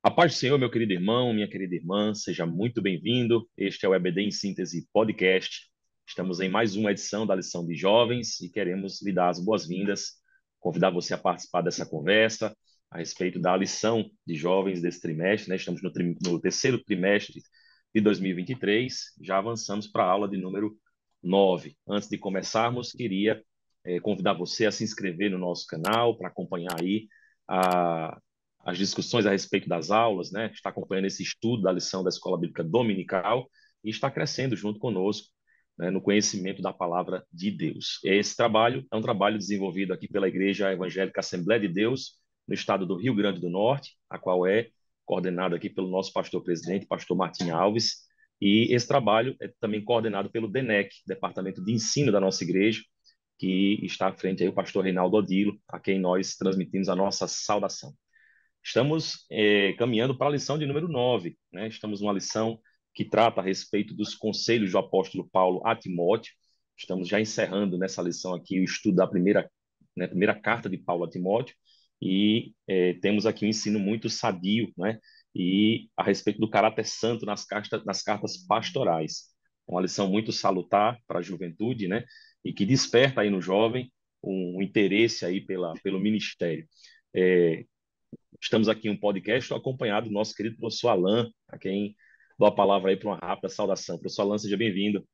A paz do Senhor, meu querido irmão, minha querida irmã, seja muito bem-vindo. Este é o EBD em Síntese Podcast. Estamos em mais uma edição da lição de jovens e queremos lhe dar as boas-vindas, convidar você a participar dessa conversa a respeito da lição de jovens desse trimestre, né? Estamos no terceiro trimestre de 2023, já avançamos para a aula de número 9. Antes de começarmos, queria convidar você a se inscrever no nosso canal para acompanhar aí a as discussões a respeito das aulas, né? Está acompanhando esse estudo da lição da Escola Bíblica Dominical e está crescendo junto conosco, né, no conhecimento da palavra de Deus. Esse trabalho é um trabalho desenvolvido aqui pela Igreja Evangélica Assembleia de Deus, no estado do Rio Grande do Norte, a qual é coordenado aqui pelo nosso pastor-presidente, pastor Martim Alves, e esse trabalho é também coordenado pelo DENEC, Departamento de Ensino da nossa igreja, que está à frente aí o pastor Reinaldo Odilo, a quem nós transmitimos a nossa saudação. Estamos caminhando para a lição de número 9, né? Estamos numa lição que trata a respeito dos conselhos do apóstolo Paulo a Timóteo. Estamos já encerrando nessa lição aqui o estudo da primeira, né, primeira carta de Paulo a Timóteo e temos aqui um ensino muito sadio, né? E a respeito do caráter santo nas cartas pastorais. Uma lição muito salutar para a juventude, né? E que desperta aí no jovem um interesse aí pelo ministério. É, Estamos aqui em um podcast, estou acompanhado do nosso querido professor Alan, a quem dou a palavra aí para uma rápida saudação. Professor Alan, seja bem-vindo.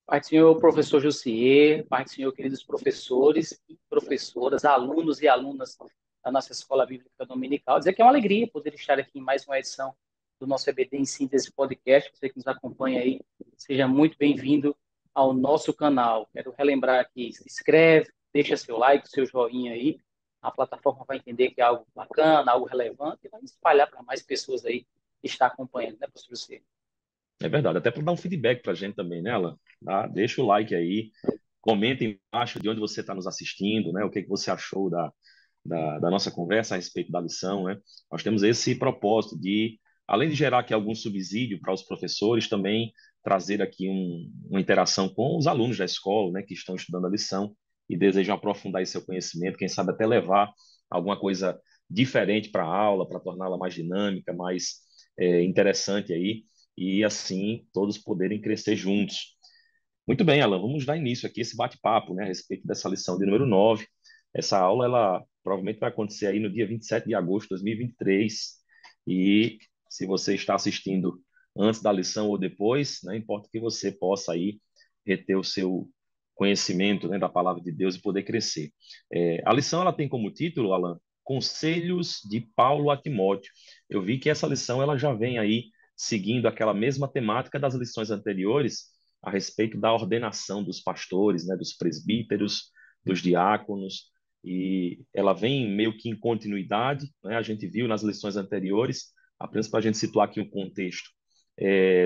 Pai do Senhor, professor Jussier, Pai do Senhor, queridos professores e professoras, alunos e alunas da nossa Escola Bíblica Dominical. Dizer que é uma alegria poder estar aqui em mais uma edição do nosso EBD em Síntese Podcast. Você que nos acompanha aí, seja muito bem-vindo ao nosso canal. Quero relembrar aqui, se inscreve, deixa seu like, seu joinha aí. A plataforma vai entender que é algo bacana, algo relevante e vai espalhar para mais pessoas aí que está acompanhando, né, professor Jussier? É verdade, até para dar um feedback para a gente também, né, Alan? Tá? Deixa o like aí, comenta embaixo de onde você está nos assistindo, né? O que você achou da nossa conversa a respeito da lição, né? Nós temos esse propósito de, além de gerar aqui algum subsídio para os professores, também trazer aqui uma interação com os alunos da escola, né, que estão estudando a lição e desejam aprofundar esse seu conhecimento, quem sabe até levar alguma coisa diferente para a aula, para torná-la mais dinâmica, mais interessante aí, e assim todos poderem crescer juntos. Muito bem, Alan, vamos dar início aqui a esse bate-papo, né, a respeito dessa lição de número 9. Essa aula, ela provavelmente vai acontecer aí no dia 27 de agosto de 2023. E se você está assistindo antes da lição ou depois, não importa que você possa aí reter o seu conhecimento, né, da palavra de Deus e poder crescer. A lição, ela tem como título, Alan, Conselhos de Paulo a Timóteo. Eu vi que essa lição, ela já vem aí seguindo aquela mesma temática das lições anteriores, a respeito da ordenação dos pastores, né, dos presbíteros, dos diáconos, e ela vem meio que em continuidade, né? A gente viu nas lições anteriores, apenas para a gente situar aqui o contexto,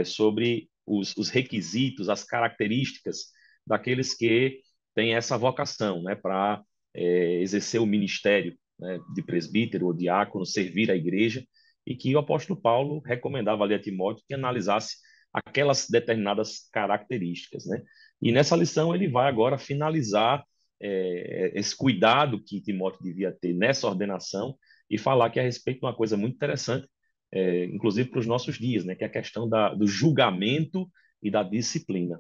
sobre os requisitos, as características daqueles que têm essa vocação, né, para exercer o ministério, né, de presbítero ou diácono, servir a igreja, e que o apóstolo Paulo recomendava ali a Timóteo que analisasse aquelas determinadas características, né? E nessa lição ele vai agora finalizar esse cuidado que Timóteo devia ter nessa ordenação e falar que é a respeito de uma coisa muito interessante, inclusive para os nossos dias, né? Que é a questão do julgamento e da disciplina.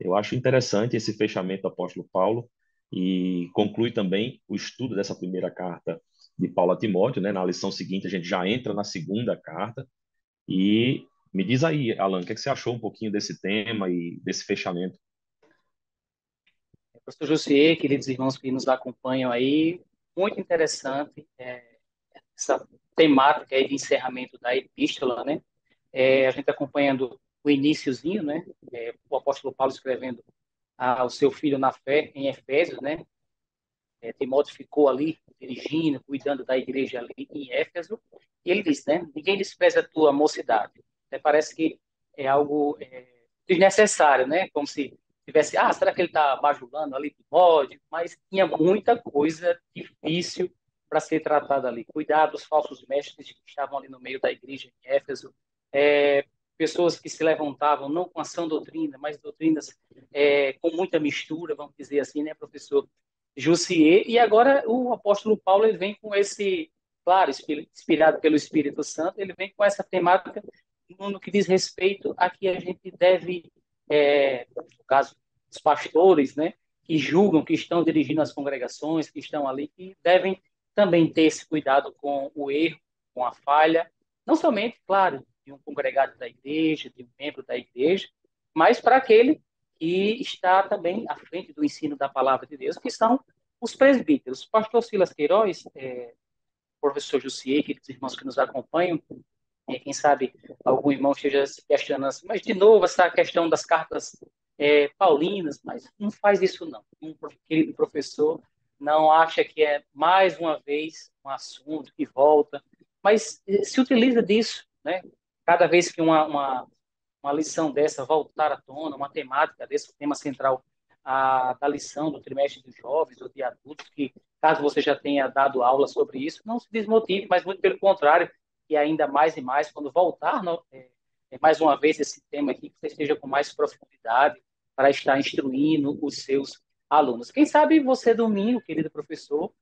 Eu acho interessante esse fechamento do apóstolo Paulo e conclui também o estudo dessa primeira carta de Paulo a Timóteo, né? Na lição seguinte a gente já entra na segunda carta e me diz aí, Alan, o que é que você achou um pouquinho desse tema e desse fechamento? Professor Jussier, queridos irmãos que nos acompanham aí, muito interessante essa temática aí de encerramento da epístola, né? A gente acompanhando o iniciozinho, né? O apóstolo Paulo escrevendo ao seu filho na fé em Efésios, né? Timóteo ficou ali dirigindo, cuidando da igreja ali em Éfeso, e ele diz, né? Ninguém despreza a tua mocidade. Parece que é algo desnecessário, né? Como se tivesse, será que ele está bajulando ali Timóteo? Mas tinha muita coisa difícil para ser tratada ali. Cuidar dos falsos mestres que estavam ali no meio da igreja em Éfeso, pessoas que se levantavam não com a sã doutrina, mas doutrinas com muita mistura, vamos dizer assim, né, professor Jussier? E agora o apóstolo Paulo ele vem com esse claro, inspirado pelo Espírito Santo, ele vem com essa temática no que diz respeito a que a gente deve, no caso, os pastores, né, que julgam, que estão dirigindo as congregações, que estão ali, que devem também ter esse cuidado com o erro, com a falha, não somente, claro, de um congregado da igreja, de um membro da igreja, mas para aquele que está também à frente do ensino da palavra de Deus, que são os presbíteros. O pastor Silas Queiroz, professor Jussier, que os irmãos que nos acompanham, quem sabe algum irmão esteja se questionando assim, mas de novo essa questão das cartas paulinas, mas não faz isso não. Um querido professor não acha que é mais uma vez um assunto que volta, mas se utiliza disso, né? Cada vez que uma lição dessa voltar à tona, uma temática desse, tema central da lição do trimestre dos jovens ou de adultos, que caso você já tenha dado aula sobre isso, não se desmotive, mas muito pelo contrário, e ainda mais e mais, quando voltar mais uma vez esse tema aqui, que você esteja com mais profundidade para estar instruindo os seus alunos. Quem sabe você domingo, querido professor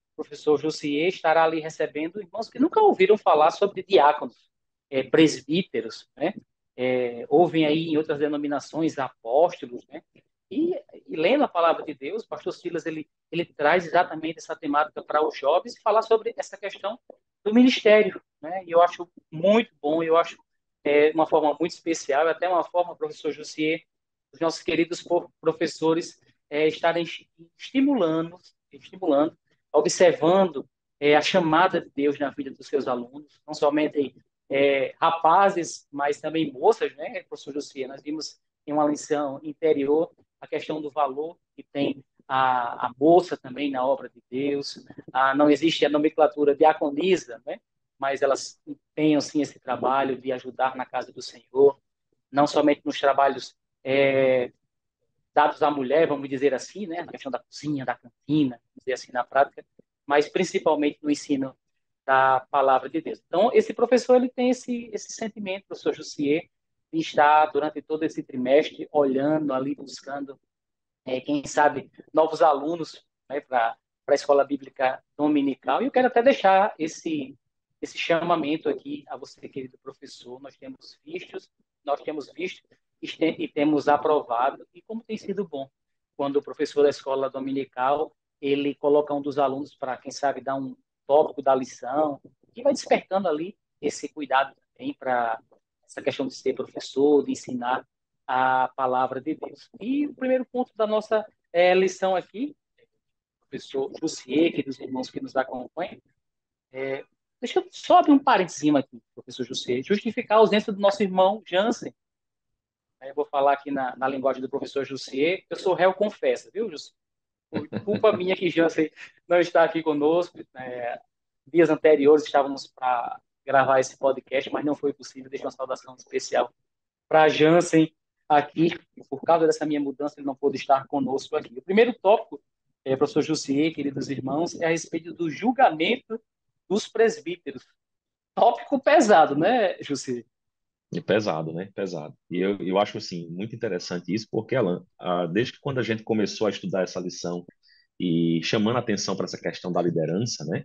Jussier, estará ali recebendo irmãos que nunca ouviram falar sobre diáconos, presbíteros, né? Ouvem aí em outras denominações apóstolos, né? E, e lendo a palavra de Deus, o pastor Silas ele traz exatamente essa temática para os jovens e falar sobre essa questão do ministério, né? E eu acho muito bom, eu acho uma forma muito especial, até uma forma, professor Jussier, os nossos queridos professores estarem estimulando, observando a chamada de Deus na vida dos seus alunos, não somente rapazes, mas também moças, né, professor Jussier? Nós vimos em uma lição interior a questão do valor que tem a moça também na obra de Deus. Não existe a nomenclatura diaconisa, né? Mas elas empenham sim esse trabalho de ajudar na casa do Senhor, não somente nos trabalhos dados à mulher, vamos dizer assim, né? Na questão da cozinha, da cantina, vamos dizer assim na prática, mas principalmente no ensino da palavra de Deus. Então, esse professor ele tem esse sentimento, o professor Jussier, de estar durante todo esse trimestre olhando ali, buscando, quem sabe, novos alunos, né, para a escola bíblica dominical. E eu quero até deixar esse chamamento aqui a você, querido professor. Nós temos visto e temos aprovado, e como tem sido bom quando o professor da escola dominical ele coloca um dos alunos para, quem sabe, dar um tópico da lição, e vai despertando ali esse cuidado também para essa questão de ser professor, de ensinar a palavra de Deus. E o primeiro ponto da nossa lição aqui, professor Jussier, que dos irmãos que nos acompanham, deixa eu só abrir um parênteses aqui, professor Jussier, justificar a ausência do nosso irmão Jansen. Eu vou falar aqui na linguagem do professor Jussier, eu sou réu confesso, viu, Jussier? Por culpa minha que Jansen não está aqui conosco. Dias anteriores estávamos para gravar esse podcast, mas não foi possível. Deixo uma saudação especial para Jansen aqui. E por causa dessa minha mudança, ele não pôde estar conosco aqui. O primeiro tópico, professor Jussier, queridos irmãos, é a respeito do julgamento dos presbíteros. Tópico pesado, né, Jussier? É pesado, né? Pesado. E eu acho, assim, muito interessante isso, porque, Alan, desde que quando a gente começou a estudar essa lição e chamando a atenção para essa questão da liderança, né?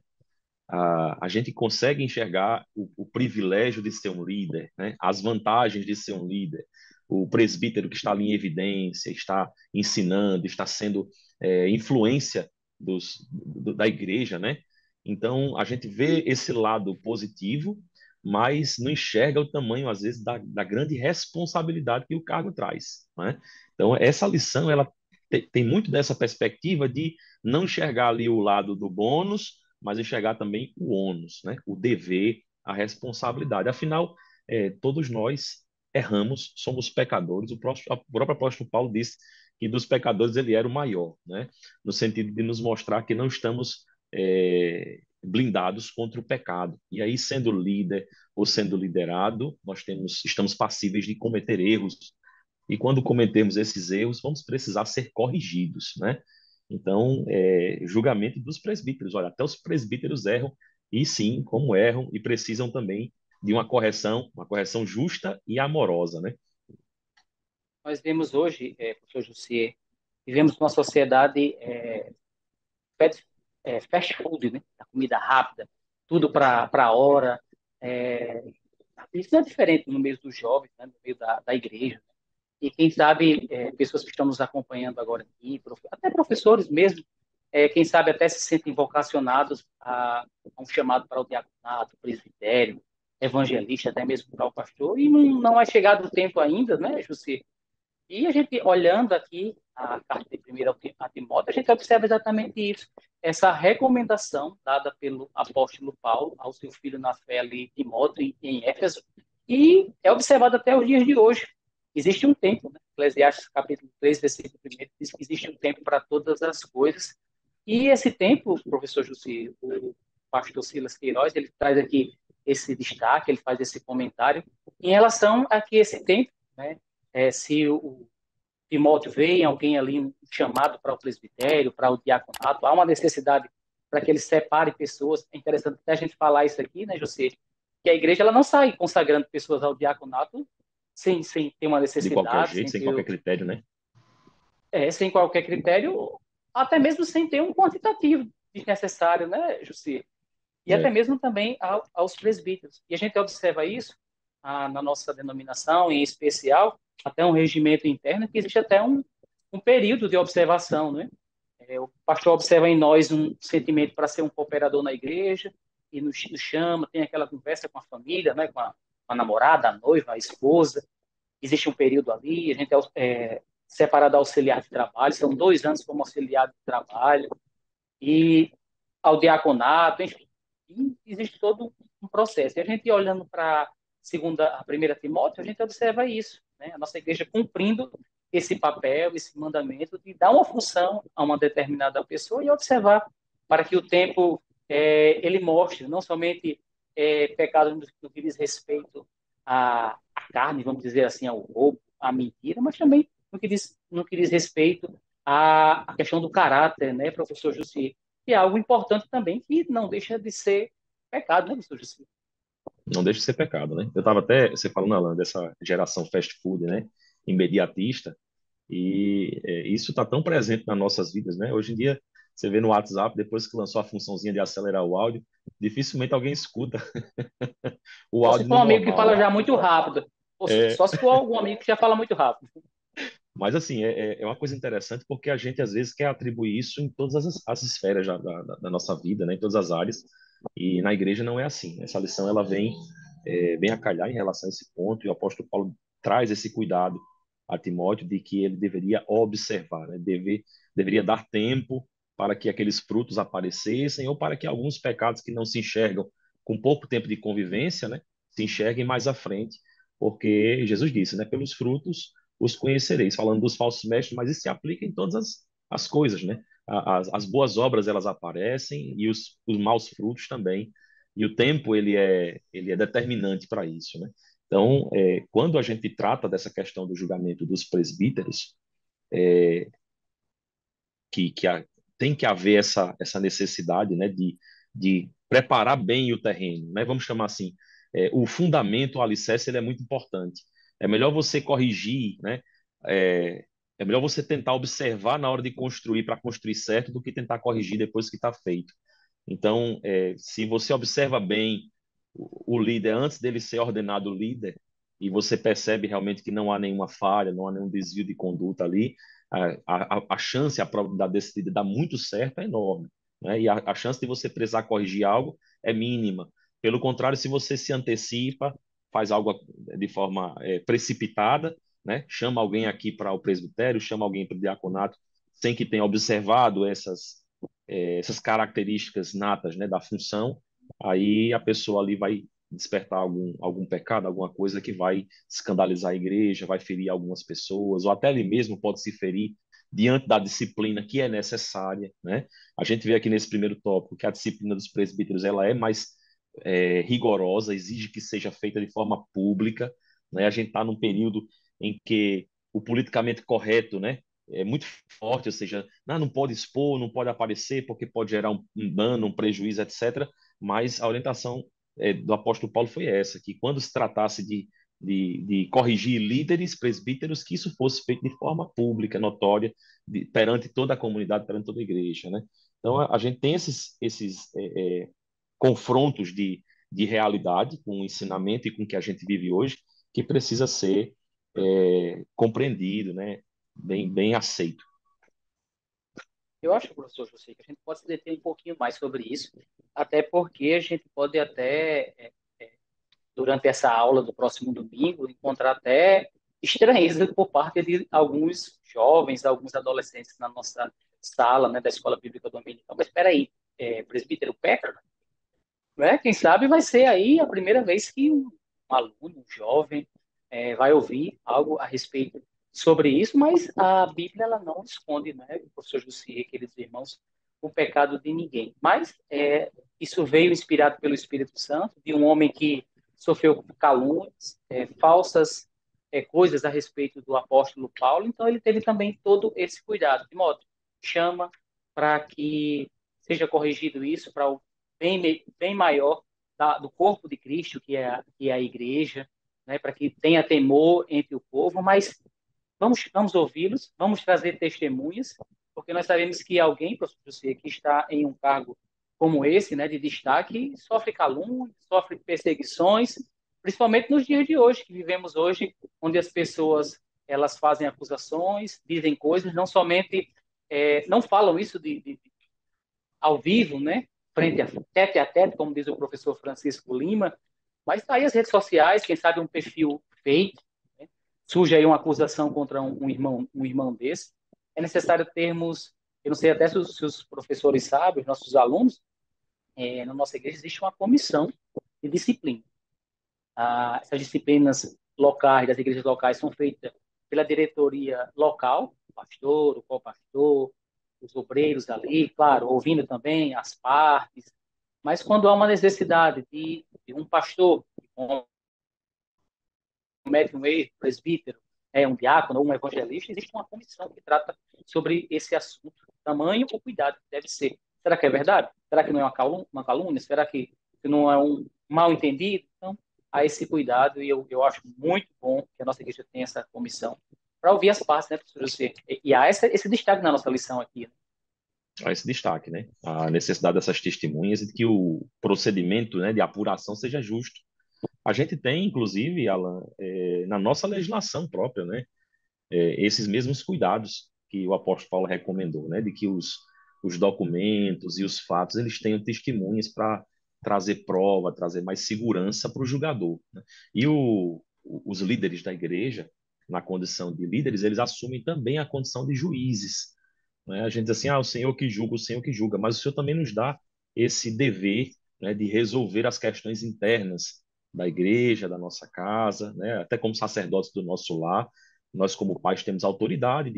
A gente consegue enxergar o privilégio de ser um líder, né? As vantagens de ser um líder. O presbítero que está ali em evidência, está ensinando, está sendo influência da igreja, né? Então, a gente vê esse lado positivo, mas não enxerga o tamanho, às vezes, da grande responsabilidade que o cargo traz, né? Então, essa lição, ela tem muito dessa perspectiva de não enxergar ali o lado do bônus, mas enxergar também o ônus, né? O dever, a responsabilidade. Afinal, todos nós erramos, somos pecadores. O próprio apóstolo Paulo disse que dos pecadores ele era o maior, né? No sentido de nos mostrar que não estamos blindados contra o pecado. E aí, sendo líder ou sendo liderado, estamos passíveis de cometer erros. E quando cometemos esses erros, vamos precisar ser corrigidos, né? Então, julgamento dos presbíteros. Olha, até os presbíteros erram, e sim, como erram, e precisam também de uma correção justa e amorosa, né? Nós vemos hoje, professor Jussier, vivemos numa sociedade fast food, né? Da comida rápida. tudo para a hora. É, isso não é diferente no meio dos jovens, né, no meio da igreja. E quem sabe, pessoas que estão nos acompanhando agora aqui, até professores mesmo, quem sabe até se sentem vocacionados a um chamado para o diaconato, presbitério, evangelista, até mesmo para o pastor, e não é chegado o tempo ainda, né, José? E a gente, olhando aqui a carta de 1 a Timóteo, a gente observa exatamente isso, essa recomendação dada pelo apóstolo Paulo ao seu filho na fé ali, Timóteo, em Éfeso, e é observado até os dias de hoje. Existe um tempo, né? Eclesiastes capítulo 3, versículo 1, diz que existe um tempo para todas as coisas, e esse tempo, professor José, o pastor Silas Queiroz, ele traz aqui esse destaque, ele faz esse comentário em relação a que esse tempo, né, se o Timóteo vê em alguém ali um chamado para o presbitério, para o diaconato, há uma necessidade para que ele separe pessoas. É interessante até a gente falar isso aqui, né, José? Que a igreja ela não sai consagrando pessoas ao diaconato sem ter uma De qualquer necessidade, jeito, sem qualquer critério, né? sem qualquer critério, até mesmo sem ter um quantitativo desnecessário, né, José? E até É. mesmo também aos presbíteros. E a gente observa isso na nossa denominação, em especial, até um regimento interno, que existe até um período de observação, né? O pastor observa em nós um sentimento para ser um cooperador na igreja, e nos chama, tem aquela conversa com a família, né? Com a namorada, a noiva, a esposa. Existe um período ali, a gente é separado auxiliar de trabalho, são 2 anos como auxiliar de trabalho, e ao diaconato, enfim. E existe todo um processo. E a gente olhando para a primeira Timóteo, a gente observa isso, né? A nossa igreja cumprindo esse papel, esse mandamento de dar uma função a uma determinada pessoa e observar para que o tempo ele mostre não somente pecado no que diz respeito à carne, vamos dizer assim, ao roubo, à mentira, mas também no que diz respeito à questão do caráter, né, professor Jussi? Que é algo importante também, que não deixa de ser pecado, né, professor Jussi? Não deixa de ser pecado, né? Eu estava até, você falando, Alan, dessa geração fast food, né? Imediatista, e isso está tão presente nas nossas vidas, né? Hoje em dia, você vê no WhatsApp, depois que lançou a funçãozinha de acelerar o áudio, dificilmente alguém escuta o Só se áudio for no um amigo que normal, fala né? já muito rápido. Ou É, só se for algum amigo que já fala muito rápido. mas, assim, é uma coisa interessante porque a gente, às vezes, quer atribuir isso em todas as esferas da nossa vida, né? Em todas as áreas, e na igreja não é assim. Essa lição, ela vem bem a calhar em relação a esse ponto, e o apóstolo Paulo traz esse cuidado a Timóteo de que ele deveria observar, né? Deveria dar tempo para que aqueles frutos aparecessem ou para que alguns pecados que não se enxergam com pouco tempo de convivência, né, se enxerguem mais à frente, porque Jesus disse, né, pelos frutos os conhecereis, falando dos falsos mestres, mas isso se aplica em todas as coisas, né? As boas obras elas aparecem e os maus frutos também. E o tempo ele é determinante para isso, né? Então, quando a gente trata dessa questão do julgamento dos presbíteros, que tem que haver essa necessidade, né, de preparar bem o terreno, né? Vamos chamar assim, o fundamento, o alicerce, ele é muito importante. É melhor você corrigir, né? É, é melhor você tentar observar na hora de construir para construir certo do que tentar corrigir depois que está feito. Então, se você observa bem o líder antes dele ser ordenado líder, e você percebe realmente que não há nenhuma falha, não há nenhum desvio de conduta ali, a chance, a probabilidade desse líder dar muito certo é enorme, né? E a chance de você precisar corrigir algo é mínima. Pelo contrário, se você se antecipa, faz algo de forma precipitada, né? Chama alguém aqui para o presbitério, chama alguém para o diaconato, sem que tenha observado essas características natas, né, da função, aí a pessoa ali vai despertar algum pecado, alguma coisa que vai escandalizar a igreja, vai ferir algumas pessoas, ou até ele mesmo pode se ferir diante da disciplina que é necessária, né? A gente vê aqui nesse primeiro tópico que a disciplina dos presbíteros ela é mais rigorosa, exige que seja feita de forma pública, né? A gente está num período em que o politicamente correto, né, é muito forte, ou seja, não pode expor, não pode aparecer, porque pode gerar um dano, um prejuízo, etc. Mas a orientação do apóstolo Paulo foi essa, que quando se tratasse de corrigir líderes, presbíteros, que isso fosse feito de forma pública, notória, perante toda a comunidade, perante toda a igreja, né? Então, a gente tem esses confrontos de realidade com o ensinamento e com o que a gente vive hoje, que precisa ser compreendido, né? Bem aceito. Eu acho, professor José, que a gente pode se deter um pouquinho mais sobre isso, até porque a gente pode até, durante essa aula do próximo domingo, encontrar até estranheza por parte de alguns jovens, alguns adolescentes na nossa sala, né, da Escola Bíblica Dominical. Mas espera aí, presbítero Petra, né? Quem sabe vai ser aí a primeira vez que um aluno, um jovem, vai ouvir algo a respeito sobre isso, mas a Bíblia ela não esconde, né, professor José, queridos irmãos, o pecado de ninguém. Mas isso veio inspirado pelo Espírito Santo, de um homem que sofreu calúnias, falsas coisas a respeito do apóstolo Paulo, então ele teve também todo esse cuidado. De modo, chama para que seja corrigido isso, para o bem maior do corpo de Cristo, que é a igreja, né, para que tenha temor entre o povo, mas vamos ouvi-los, vamos trazer testemunhas, porque nós sabemos que alguém, professor José, que está em um cargo como esse, né, de destaque, sofre calúnia, sofre perseguições, principalmente nos dias de hoje, que vivemos hoje, onde as pessoas elas fazem acusações, dizem coisas, não somente não falam isso ao vivo, né? Frente a tete, como diz o professor Francisco Lima, mas tá aí as redes sociais, quem sabe um perfil fake, né? Surge aí uma acusação contra um irmão desse. É necessário termos, eu não sei até se os professores sabem, os nossos alunos, na nossa igreja existe uma comissão de disciplina. Essas disciplinas locais, das igrejas locais, são feitas pela diretoria local, o pastor, o co-pastor, os obreiros ali, claro, ouvindo também as partes, mas quando há uma necessidade de um pastor que comete um erro, presbítero, um diácono ou um evangelista, existe uma comissão que trata sobre esse assunto, tamanho ou cuidado que deve ser. Será que é verdade? Será que não é uma calúnia? Será que não é um mal entendido? Então, há esse cuidado e eu acho muito bom que a nossa igreja tenha essa comissão para ouvir as partes, né, professor José? E há esse destaque na nossa lição aqui, né? A esse destaque, né? A necessidade dessas testemunhas e de que o procedimento, né, de apuração seja justo. A gente tem, inclusive, Alan, na nossa legislação própria, né, esses mesmos cuidados que o apóstolo Paulo recomendou, né, de que os documentos e os fatos eles tenham testemunhas para trazer prova, trazer mais segurança para o julgador, né? E os líderes da igreja, na condição de líderes, eles assumem também a condição de juízes, né? A gente diz assim, o Senhor que julga, o Senhor que julga, mas o Senhor também nos dá esse dever, né, de resolver as questões internas da igreja, da nossa casa, né? Até como sacerdotes do nosso lar, nós como pais temos autoridade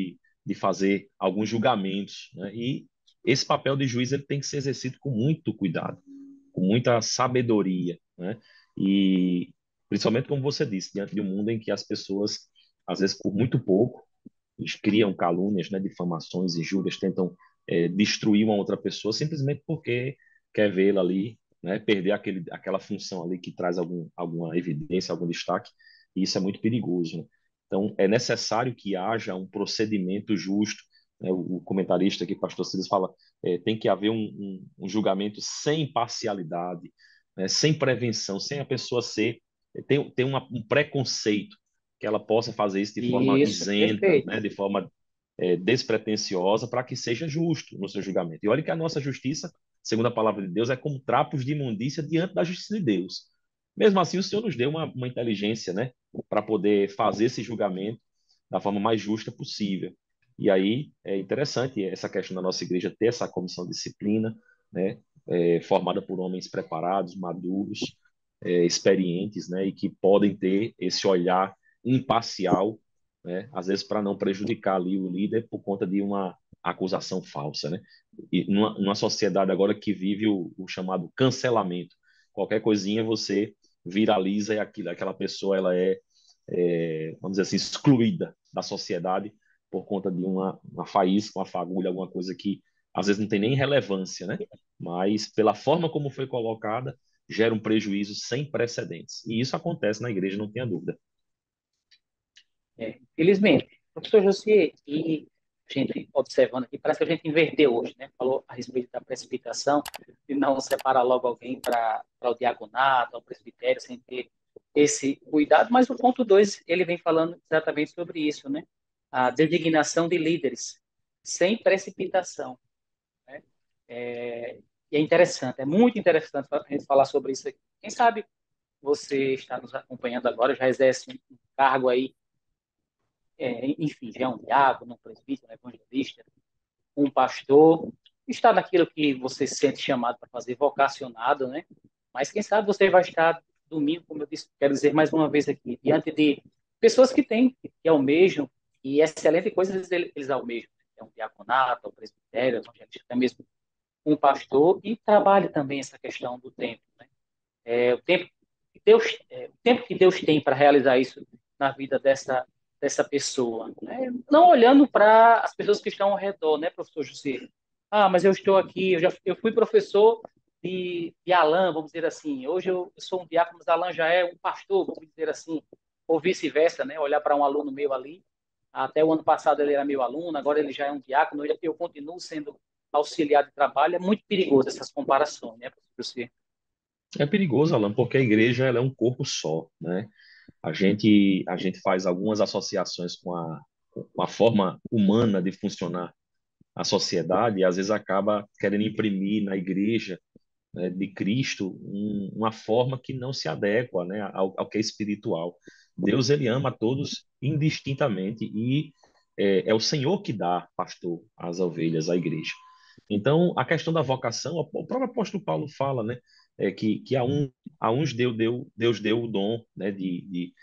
de fazer alguns julgamentos, né? E esse papel de juiz ele tem que ser exercido com muito cuidado, com muita sabedoria, né? E principalmente como você disse, diante de um mundo em que as pessoas, às vezes por muito pouco, eles criam calúnias, né, difamações, injúrias, tentam destruir uma outra pessoa simplesmente porque quer vê-la ali, né, perder aquela função ali que traz alguma evidência, algum destaque, e isso é muito perigoso, né? Então, é necessário que haja um procedimento justo, né? O comentarista aqui, pastor Silas, fala, tem que haver um julgamento sem parcialidade, né, sem prevenção, sem a pessoa ter um preconceito, que ela possa fazer isso de forma Isso, isenta, perfeito. né, de forma despretensiosa, para que seja justo no seu julgamento. E olha que a nossa justiça, segundo a palavra de Deus, é como trapos de imundícia diante da justiça de Deus. Mesmo assim, o Senhor nos deu uma inteligência, né, para poder fazer esse julgamento da forma mais justa possível. E aí é interessante essa questão da nossa igreja ter essa comissão de disciplina, né, formada por homens preparados, maduros, experientes, né, e que podem ter esse olhar imparcial, né, às vezes para não prejudicar ali o líder por conta de uma acusação falsa, né? E numa sociedade agora que vive o chamado cancelamento, qualquer coisinha você viraliza e aquela pessoa ela vamos dizer assim, excluída da sociedade por conta de uma faísca, uma fagulha, alguma coisa que às vezes não tem nem relevância, né? Mas pela forma como foi colocada, gera um prejuízo sem precedentes. E isso acontece na igreja, não tenha dúvida. Infelizmente. Professor José, e a gente observando aqui, parece que a gente inverteu hoje, né? Falou a respeito da precipitação, e não separar logo alguém para o diaconato, ao presbitério, sem ter esse cuidado. Mas o ponto 2 ele vem falando exatamente sobre isso, né? A designação de líderes, sem precipitação, né? É, e é interessante, é muito interessante a gente falar sobre isso aqui. Quem sabe você está nos acompanhando agora, já exerce um cargo aí, enfim, já é um diácono, um presbítero, um evangelista, um pastor, está naquilo que você se sente chamado para fazer, vocacionado, né? Mas quem sabe você vai estar domingo, como eu disse, quero dizer mais uma vez aqui, diante de pessoas que têm, que almejam, e excelente coisas eles almejam. É um diaconato, um presbitério, evangelista, até mesmo um pastor, e trabalha também essa questão do tempo, né? O tempo que Deus tem para realizar isso na vida dessa pessoa, né? Não olhando para as pessoas que estão ao redor, né, professor José? Ah, mas eu estou aqui, eu fui professor de Alain, vamos dizer assim. Hoje eu sou um diácono, mas Alain já é um pastor, vamos dizer assim, ou vice-versa, né? Olhar para um aluno meu ali, até o ano passado ele era meu aluno, agora ele já é um diácono, eu continuo sendo auxiliar de trabalho. É muito perigoso essas comparações, né, professor José? É perigoso, Alan, porque a igreja ela é um corpo só, né? A gente faz algumas associações com a forma humana de funcionar a sociedade e às vezes acaba querendo imprimir na igreja, né, de Cristo uma forma que não se adequa, né, ao que é espiritual. Deus ele ama a todos indistintamente e é o Senhor que dá pastor às ovelhas, à igreja. Então, a questão da vocação, o próprio apóstolo Paulo fala, né, que a uns Deus deu o dom, né, de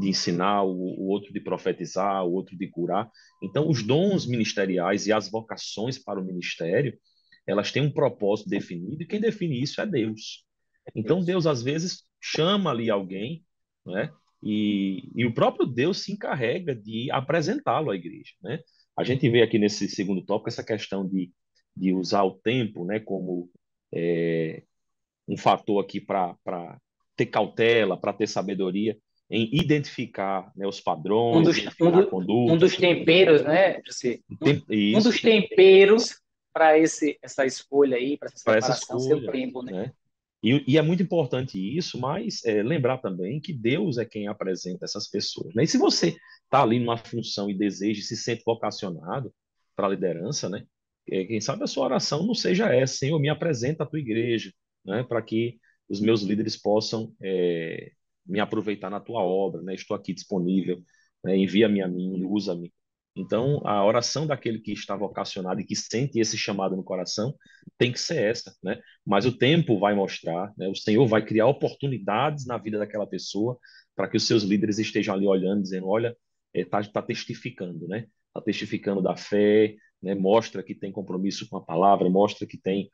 ensinar, o outro de profetizar, o outro de curar. Então, os dons ministeriais e as vocações para o ministério, elas têm um propósito definido e quem define isso é Deus. Então, Deus. Deus às vezes chama ali alguém, né, e o próprio Deus se encarrega de apresentá-lo à igreja, né? A gente vê aqui nesse segundo tópico essa questão de usar o tempo, né, como é, um fator aqui para ter cautela, para ter sabedoria em identificar, né, os um padrões, dos, um, identificar do, um dos condutas, temperos, né, José? Um isso, dos temperos para essa escolha aí, para essa para essa separação, seu escolha, tempo, né? né? E é muito importante isso, mas lembrar também que Deus é quem apresenta essas pessoas, né? E se você está ali numa função e deseja, se sente vocacionado para a liderança, né? Quem sabe a sua oração não seja essa, Senhor, me apresenta a tua igreja, né? Para que os meus líderes possam me aproveitar na tua obra, né? Estou aqui disponível, né? Envia-me a mim, usa-me. Então, a oração daquele que está vocacionado e que sente esse chamado no coração tem que ser essa, né? Mas o tempo vai mostrar, né? O Senhor vai criar oportunidades na vida daquela pessoa para que os seus líderes estejam ali olhando, dizendo, olha, tá testificando, né? Está testificando da fé, né? Mostra que tem compromisso com a palavra, mostra que tem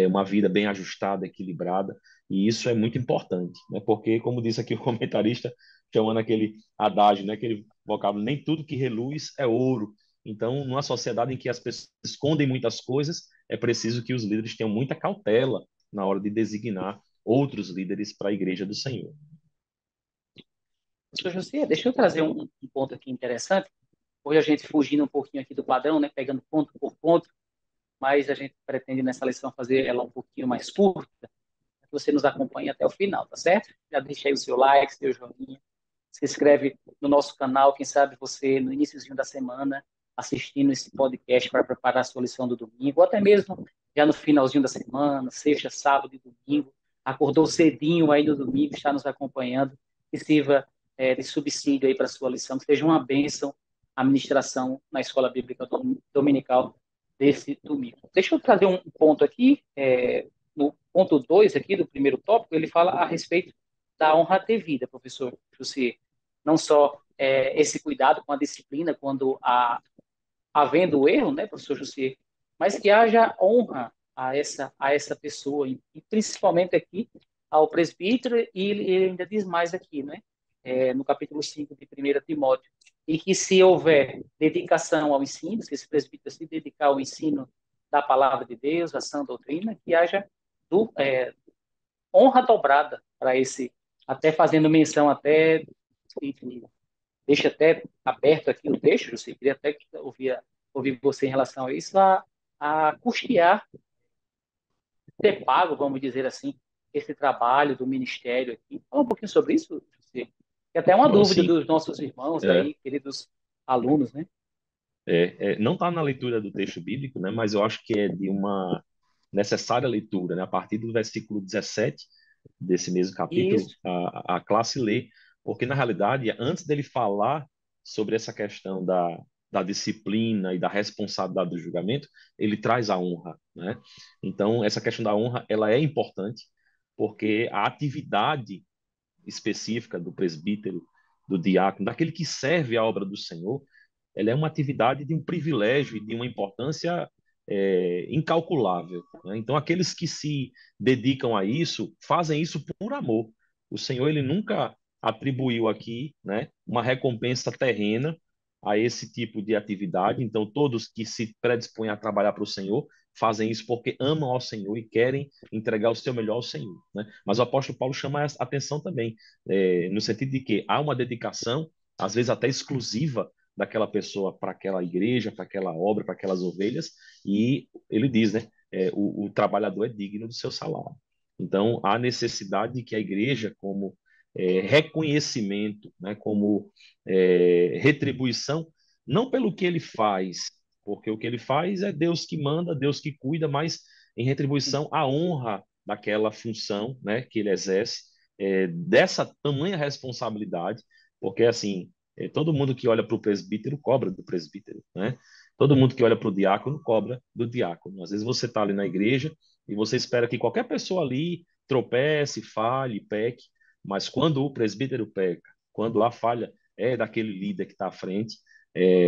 uma vida bem ajustada, equilibrada, e isso é muito importante, né? Porque, como disse aqui o comentarista, chamando aquele adágio, né? Aquele vocábulo, nem tudo que reluz é ouro. Então, numa sociedade em que as pessoas escondem muitas coisas, é preciso que os líderes tenham muita cautela na hora de designar outros líderes para a igreja do Senhor. Professor José, deixa eu trazer um ponto aqui interessante. Hoje a gente fugindo um pouquinho aqui do padrão, né, pegando ponto por ponto, mas a gente pretende nessa lição fazer ela um pouquinho mais curta, para que você nos acompanhe até o final, tá certo? Já deixa aí o seu like, seu joinha, se inscreve no nosso canal, quem sabe você, no iníciozinho da semana, assistindo esse podcast para preparar a sua lição do domingo, ou até mesmo já no finalzinho da semana, sexta, sábado e domingo, acordou cedinho aí no domingo, está nos acompanhando, que sirva de subsídio aí para a sua lição, que seja uma bênção a ministração na Escola Bíblica Dominical desse domingo. Deixa eu trazer um ponto aqui, no ponto 2 aqui do primeiro tópico, ele fala a respeito da honra devida, professor José. Não só esse cuidado com a disciplina quando havendo erro, né, professor José, mas que haja honra a essa pessoa, e principalmente aqui ao presbítero, e ele ainda diz mais aqui, né, no capítulo 5 de 1 Timóteo, e que se houver dedicação ao ensino, se esse presbítero se dedicar ao ensino da palavra de Deus, a sã doutrina, que haja honra dobrada para esse, até fazendo menção até, enfim, deixa até aberto aqui o texto, você queria até ouvir ouvir você em relação a isso, a custear, ter pago, vamos dizer assim, esse trabalho do ministério aqui. Fala um pouquinho sobre isso, José. É até uma Bom, dúvida assim, dos nossos irmãos é, aí, queridos alunos, né? não está na leitura do texto bíblico, né? Mas eu acho que é de uma necessária leitura, né? A partir do versículo 17 desse mesmo capítulo, Isso, a classe lê, porque na realidade, antes dele falar sobre essa questão da disciplina e da responsabilidade do julgamento, ele traz a honra, né? Então, essa questão da honra, ela é importante, porque a atividade específica do presbítero, do diácono, daquele que serve a obra do Senhor, ela é uma atividade de um privilégio e de uma importância incalculável, né? Então, aqueles que se dedicam a isso, fazem isso por amor. O Senhor, ele nunca atribuiu aqui, né, uma recompensa terrena a esse tipo de atividade. Então, todos que se predispõem a trabalhar para o Senhor fazem isso porque amam ao Senhor e querem entregar o seu melhor ao Senhor, né? Mas o apóstolo Paulo chama a atenção também, no sentido de que há uma dedicação, às vezes até exclusiva, daquela pessoa para aquela igreja, para aquela obra, para aquelas ovelhas, e ele diz, né, o trabalhador é digno do seu salário. Então, há necessidade de que a igreja, como reconhecimento, né, como retribuição, não pelo que ele faz, porque o que ele faz é Deus que manda, Deus que cuida, mas em retribuição a honra daquela função, né, que ele exerce, dessa tamanha responsabilidade, porque assim, todo mundo que olha para o presbítero cobra do presbítero, né? Todo mundo que olha para o diácono cobra do diácono. Às vezes você está ali na igreja e você espera que qualquer pessoa ali tropece, falhe, peque, mas quando o presbítero peca, quando a falha é daquele líder que está à frente,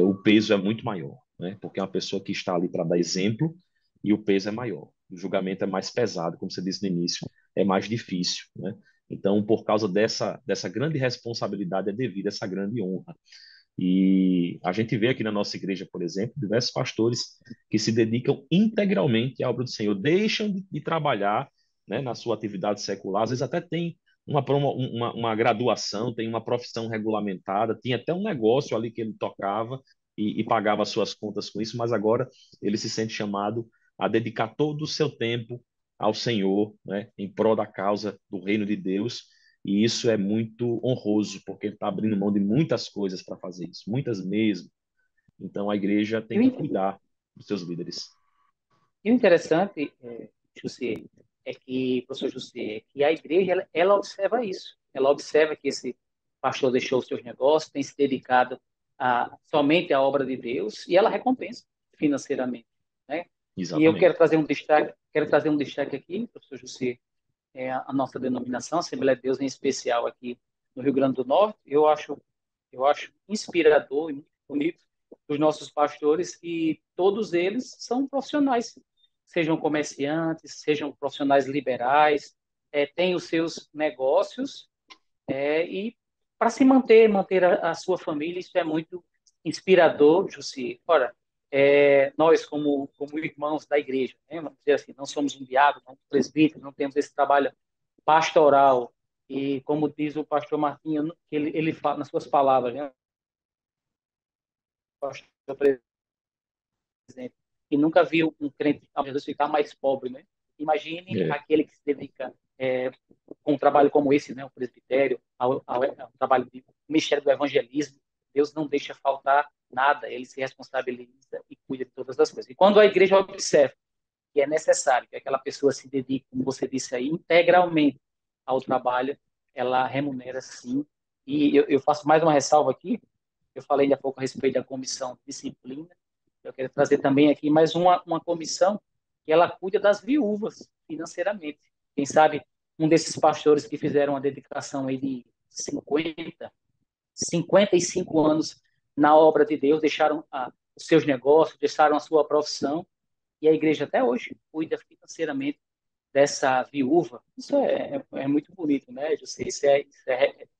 o peso é muito maior, né? Porque é uma pessoa que está ali para dar exemplo e o peso é maior. O julgamento é mais pesado, como você disse no início, é mais difícil, né? Então, por causa dessa grande responsabilidade, é devida essa grande honra. E a gente vê aqui na nossa igreja, por exemplo, diversos pastores que se dedicam integralmente à obra do Senhor, deixam de trabalhar, né, na sua atividade secular, às vezes até tem uma graduação, tem uma profissão regulamentada, tinha até um negócio ali que ele tocava e pagava as suas contas com isso, mas agora ele se sente chamado a dedicar todo o seu tempo ao Senhor, né, em prol da causa do reino de Deus, e isso é muito honroso, porque ele está abrindo mão de muitas coisas para fazer isso, muitas mesmo. Então a igreja tem eu que entendo. cuidar dos seus líderes. E o interessante, José, é que, professor José, é que a igreja, ela observa isso. Ela observa que esse pastor deixou os seus negócios, tem se dedicado somente à obra de Deus, e ela recompensa financeiramente, né? E eu Exatamente. quero trazer um destaque aqui, professor José, a nossa denominação, Assembleia de Deus em especial aqui no Rio Grande do Norte. Eu acho inspirador e muito bonito os nossos pastores que todos eles são profissionais, sejam comerciantes, sejam profissionais liberais, têm os seus negócios e para se manter a sua família, isso é muito inspirador, Jussi. Ora, nós como irmãos da igreja, né, vamos dizer assim, não somos um diácono, não somos presbíteros, não temos esse trabalho pastoral e como diz o pastor Martinho, que ele fala nas suas palavras, né, pastor presidente, que nunca viu um crente ao Jesus ficar mais pobre, né? Imagine É, aquele que se dedica com um trabalho como esse, né, o presbitério, ao trabalho do ministério do evangelismo. Deus não deixa faltar nada, ele se responsabiliza e cuida de todas as coisas. E quando a igreja observa que é necessário que aquela pessoa se dedique, como você disse aí, integralmente ao trabalho, ela remunera sim. E eu faço mais uma ressalva aqui, eu falei ainda há pouco a respeito da comissão disciplina, eu quero trazer também aqui mais uma comissão que ela cuida das viúvas financeiramente. Quem sabe um desses pastores que fizeram uma dedicação aí de 55 anos na obra de Deus, deixaram os seus negócios, deixaram a sua profissão, e a igreja até hoje cuida financeiramente dessa viúva. Isso é muito bonito, né, José? Isso é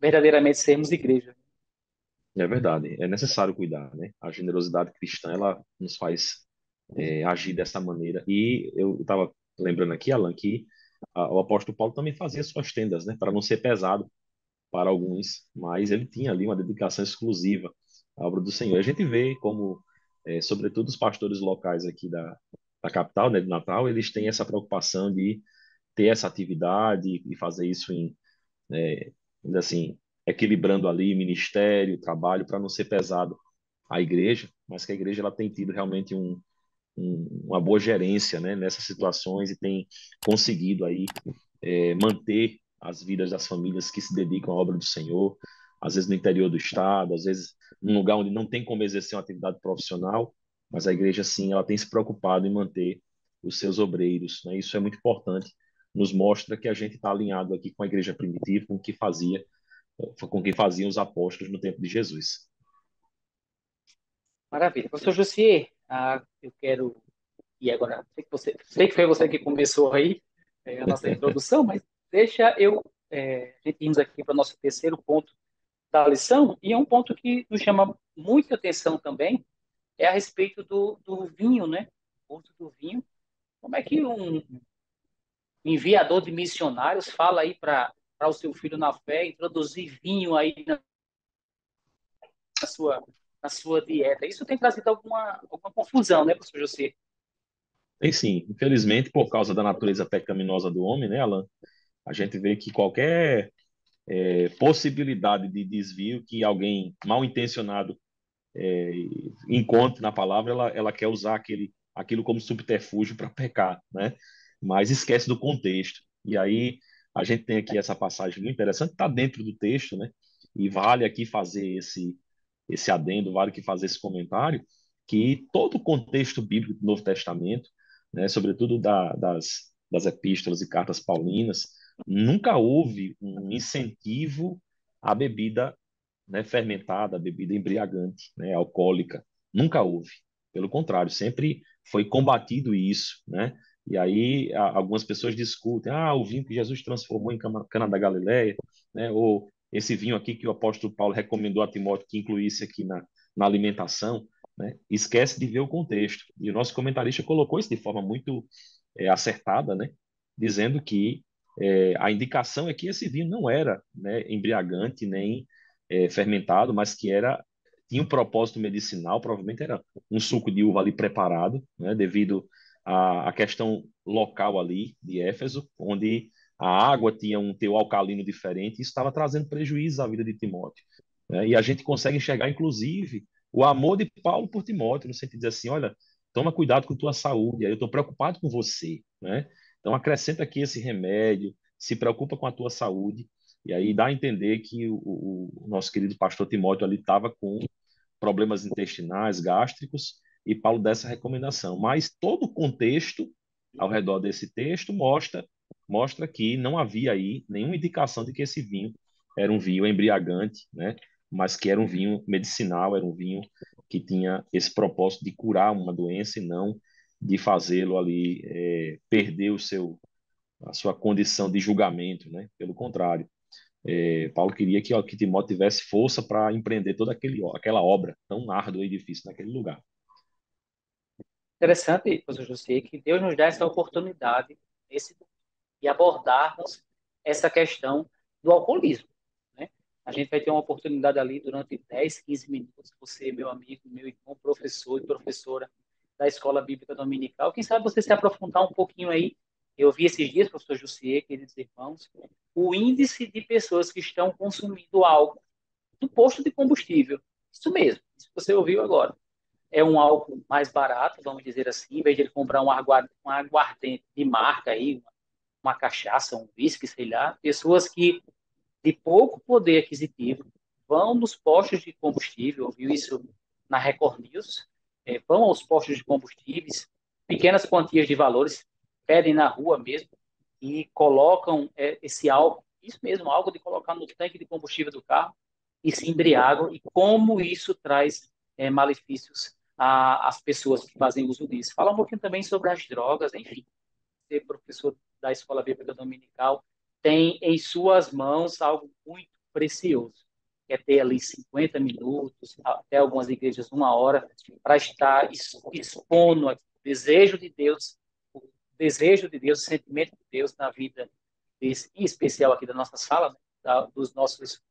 verdadeiramente sermos igreja. é verdade, é necessário cuidar, né? A generosidade cristã, ela nos faz agir dessa maneira. E eu estava lembrando aqui, Alan, que o apóstolo Paulo também fazia suas tendas, né? Para não ser pesado para alguns, mas ele tinha ali uma dedicação exclusiva à obra do Senhor. A gente vê como sobretudo os pastores locais aqui da capital, né, de Natal, eles têm essa preocupação de ter essa atividade e fazer isso vamos dizer assim, equilibrando ali ministério, trabalho, para não ser pesado à igreja, mas que a igreja ela tem tido realmente uma boa gerência, né, nessas situações e tem conseguido aí manter as vidas das famílias que se dedicam à obra do Senhor, às vezes no interior do estado, às vezes num lugar onde não tem como exercer uma atividade profissional, mas a igreja sim, ela tem se preocupado em manter os seus obreiros, né? Isso é muito importante, nos mostra que a gente está alinhado aqui com a igreja primitiva, com o que faziam os apóstolos no tempo de Jesus. Maravilha. Professor Jussier, eu quero. E agora, sei que foi você que começou aí a nossa introdução, mas deixa eu. A gente irmos aqui para o nosso terceiro ponto da lição, e é um ponto que nos chama muita atenção também, é a respeito do vinho, né? O uso do vinho. Como é que um enviador de missionários fala aí para o seu filho na fé, introduzir vinho aí na sua, na sua dieta? Isso tem trazido alguma confusão, né, professor José? E sim, infelizmente, por causa da natureza pecaminosa do homem, né, Alan, a gente vê que qualquer possibilidade de desvio que alguém mal intencionado encontre na palavra, ela quer usar aquilo como subterfúgio para pecar, né? Mas esquece do contexto. E aí a gente tem aqui essa passagem muito interessante, está dentro do texto, né? E vale aqui fazer esse adendo, vale aqui fazer esse comentário, que todo o contexto bíblico do Novo Testamento, né, sobretudo das epístolas e cartas paulinas, nunca houve um incentivo à bebida, né, fermentada, bebida embriagante, né, alcoólica. Nunca houve. Pelo contrário, sempre foi combatido isso, né? E aí algumas pessoas discutem, o vinho que Jesus transformou em cana da Galileia, né? Ou esse vinho aqui que o apóstolo Paulo recomendou a Timóteo que incluísse aqui na alimentação, né? Esquece de ver o contexto. E o nosso comentarista colocou isso de forma muito acertada, né? Dizendo que a indicação é que esse vinho não era, né, embriagante nem fermentado, mas que tinha um propósito medicinal, provavelmente era um suco de uva ali preparado, né, devido à questão local ali de Éfeso, onde a água tinha um teor alcalino diferente, e isso estava trazendo prejuízo à vida de Timóteo. Né? E a gente consegue enxergar, inclusive, o amor de Paulo por Timóteo, no sentido de dizer assim, olha, toma cuidado com tua saúde, eu estou preocupado com você, né? Então acrescenta aqui esse remédio, se preocupa com a tua saúde, e aí dá a entender que o nosso querido pastor Timóteo ali estava com problemas intestinais, gástricos, e Paulo dá essa recomendação. Mas todo o contexto ao redor desse texto mostra que não havia aí nenhuma indicação de que esse vinho era um vinho embriagante, né? Mas que era um vinho medicinal, era um vinho que tinha esse propósito de curar uma doença e não de fazê-lo ali perder a sua condição de julgamento, né? Pelo contrário, Paulo queria que Timóteo tivesse força para empreender toda aquela obra tão árdua e difícil naquele lugar. Interessante, professor José, que Deus nos dá essa oportunidade de abordarmos essa questão do alcoolismo, né? A gente vai ter uma oportunidade ali durante 10, 15 minutos, você, meu amigo, meu irmão, professor e professora da Escola Bíblica Dominical, quem sabe você se aprofundar um pouquinho aí. Eu vi esses dias, professor José, queridos irmãos, o índice de pessoas que estão consumindo álcool no posto de combustível. Isso mesmo, isso que você ouviu agora. É um álcool mais barato, vamos dizer assim, em vez de ele comprar um aguardente de marca aí, uma cachaça, um whisky, sei lá, pessoas que de pouco poder aquisitivo vão nos postos de combustível, viu isso na Record News, vão aos postos de combustíveis, pequenas quantias de valores, pedem na rua mesmo e colocam esse álcool, isso mesmo, algo de colocar no tanque de combustível do carro e se embriagam, e como isso traz malefícios às pessoas que fazem uso disso. Fala um pouquinho também sobre as drogas, enfim, ser professor da Escola Bíblica Dominical tem em suas mãos algo muito precioso, que é ter ali 50 minutos, até algumas igrejas 1 hora, para estar expondo o desejo de Deus, o sentimento de Deus na vida desse, em especial aqui da nossa sala, né, dos nossos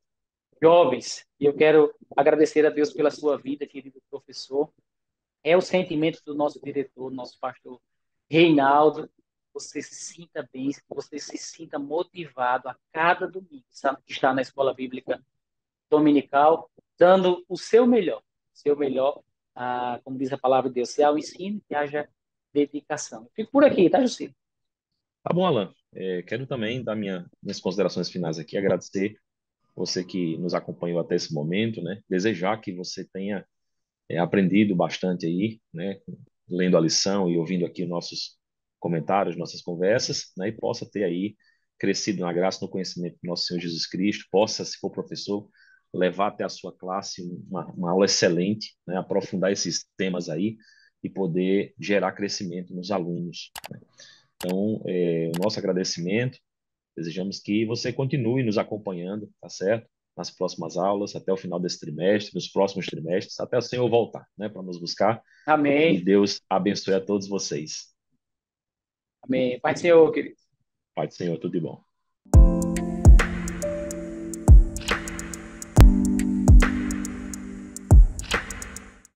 jovens. E eu quero agradecer a Deus pela sua vida, querido professor. É o sentimento do nosso diretor, nosso pastor Reinaldo. Você se sinta bem, que você se sinta motivado a cada domingo, sabe, que está na escola bíblica dominical, dando o seu melhor, como diz a palavra de Deus, se há o ensino, que haja dedicação. Fico por aqui, tá, José? Tá bom, Alan. Quero também dar minhas considerações finais aqui, agradecer você que nos acompanhou até esse momento, né? Desejar que você tenha aprendido bastante aí, né? Lendo a lição e ouvindo aqui nossos comentários, nossas conversas, né? E possa ter aí crescido na graça, no conhecimento do nosso Senhor Jesus Cristo, possa, se for professor, levar até a sua classe uma aula excelente, né? Aprofundar esses temas aí e poder gerar crescimento nos alunos. Então, o nosso agradecimento, desejamos que você continue nos acompanhando, tá certo? Nas próximas aulas, até o final desse trimestre, nos próximos trimestres, até o Senhor voltar, né, para nos buscar. E Amém. Deus abençoe a todos vocês. Amém. Pai do Senhor, querido. Pai do Senhor, tudo de bom.